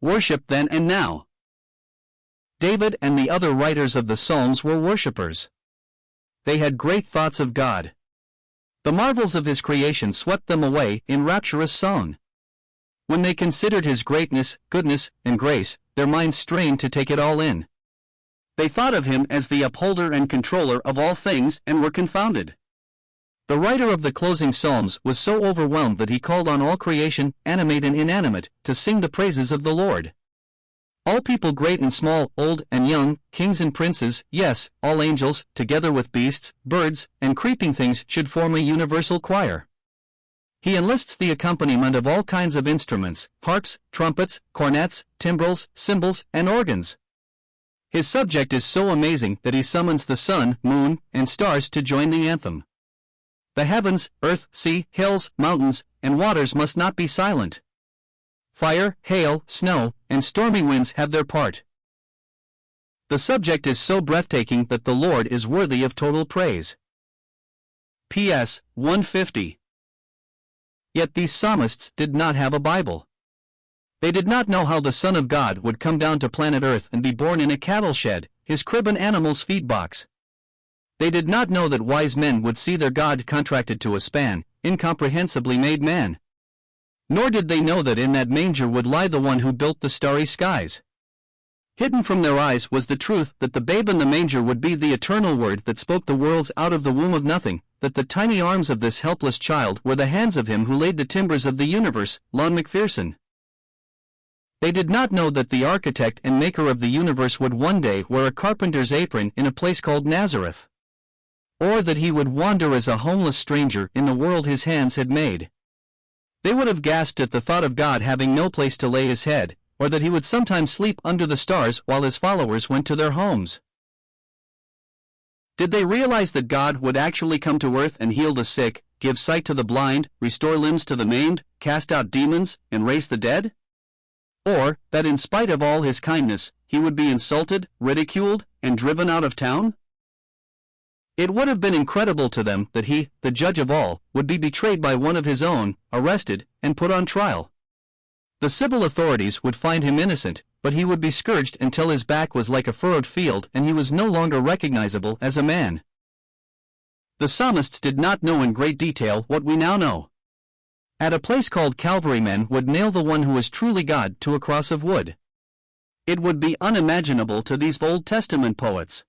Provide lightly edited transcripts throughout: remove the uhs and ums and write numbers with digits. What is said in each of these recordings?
Worship then and now. David and the other writers of the Psalms were worshippers. They had great thoughts of God. The marvels of His creation swept them away in rapturous song. When they considered His greatness, goodness, and grace, their minds strained to take it all in. They thought of Him as the upholder and controller of all things and were confounded. The writer of the closing Psalms was so overwhelmed that he called on all creation, animate and inanimate, to sing the praises of the Lord. All people great and small, old and young, kings and princes, yes, all angels, together with beasts, birds, and creeping things should form a universal choir. He enlists the accompaniment of all kinds of instruments, harps, trumpets, cornets, timbrels, cymbals, and organs. His subject is so amazing that he summons the sun, moon, and stars to join the anthem. The heavens, earth, sea, hills, mountains, and waters must not be silent. Fire, hail, snow, and stormy winds have their part. The subject is so breathtaking that the Lord is worthy of total praise. P.S. 150. Yet these psalmists did not have a Bible. They did not know how the Son of God would come down to planet Earth and be born in a cattle shed, His crib an animal's feed box. They did not know that wise men would see their God contracted to a span, incomprehensibly made man. Nor did they know that in that manger would lie the one who built the starry skies. Hidden from their eyes was the truth that the babe in the manger would be the eternal Word that spoke the worlds out of the womb of nothing, that the tiny arms of this helpless child were the hands of Him who laid the timbers of the universe, Lon McPherson. They did not know that the architect and maker of the universe would one day wear a carpenter's apron in a place called Nazareth. Or that He would wander as a homeless stranger in the world His hands had made. They would have gasped at the thought of God having no place to lay His head, or that He would sometimes sleep under the stars while His followers went to their homes. Did they realize that God would actually come to earth and heal the sick, give sight to the blind, restore limbs to the maimed, cast out demons, and raise the dead? Or that in spite of all His kindness, He would be insulted, ridiculed, and driven out of town? It would have been incredible to them that He, the judge of all, would be betrayed by one of His own, arrested, and put on trial. The civil authorities would find Him innocent, but He would be scourged until His back was like a furrowed field and He was no longer recognizable as a man. The psalmists did not know in great detail what we now know. At a place called Calvary, men would nail the one who was truly God to a cross of wood. It would be unimaginable to these Old Testament poets.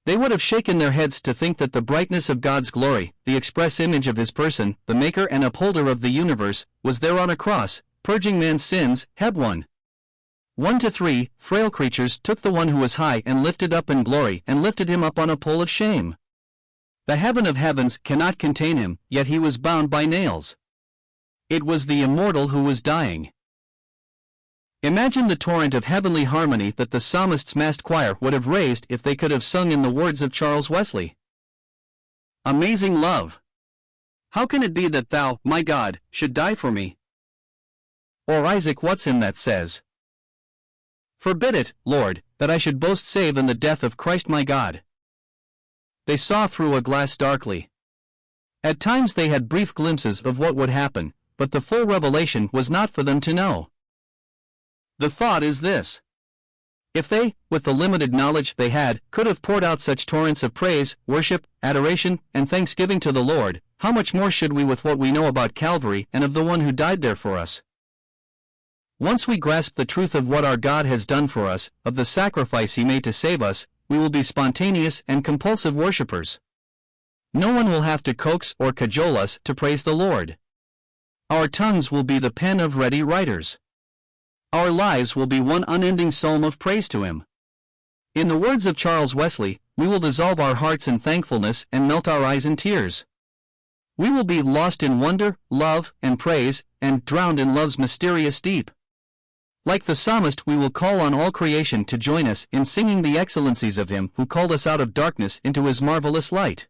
They would have shaken their heads to think that the brightness of God's glory, the express image of His person, the maker and upholder of the universe, was there on a cross, purging man's sins. Heb 1-3, frail creatures took the one who was high and lifted up in glory and lifted Him up on a pole of shame. The heaven of heavens cannot contain Him, yet He was bound by nails. It was the immortal who was dying. Imagine the torrent of heavenly harmony that the psalmist's massed choir would have raised if they could have sung in the words of Charles Wesley. Amazing love! How can it be that Thou, my God, should die for me? Or Isaac Watson that says, Forbid it, Lord, that I should boast save in the death of Christ my God. They saw through a glass darkly. At times they had brief glimpses of what would happen, but the full revelation was not for them to know. The thought is this. If they, with the limited knowledge they had, could have poured out such torrents of praise, worship, adoration, and thanksgiving to the Lord, how much more should we with what we know about Calvary and of the one who died there for us? Once we grasp the truth of what our God has done for us, of the sacrifice He made to save us, we will be spontaneous and compulsive worshippers. No one will have to coax or cajole us to praise the Lord. Our tongues will be the pen of ready writers. Our lives will be one unending psalm of praise to Him. In the words of Charles Wesley, we will dissolve our hearts in thankfulness and melt our eyes in tears. We will be lost in wonder, love, and praise, and drowned in love's mysterious deep. Like the psalmist, we will call on all creation to join us in singing the excellencies of Him who called us out of darkness into His marvelous light.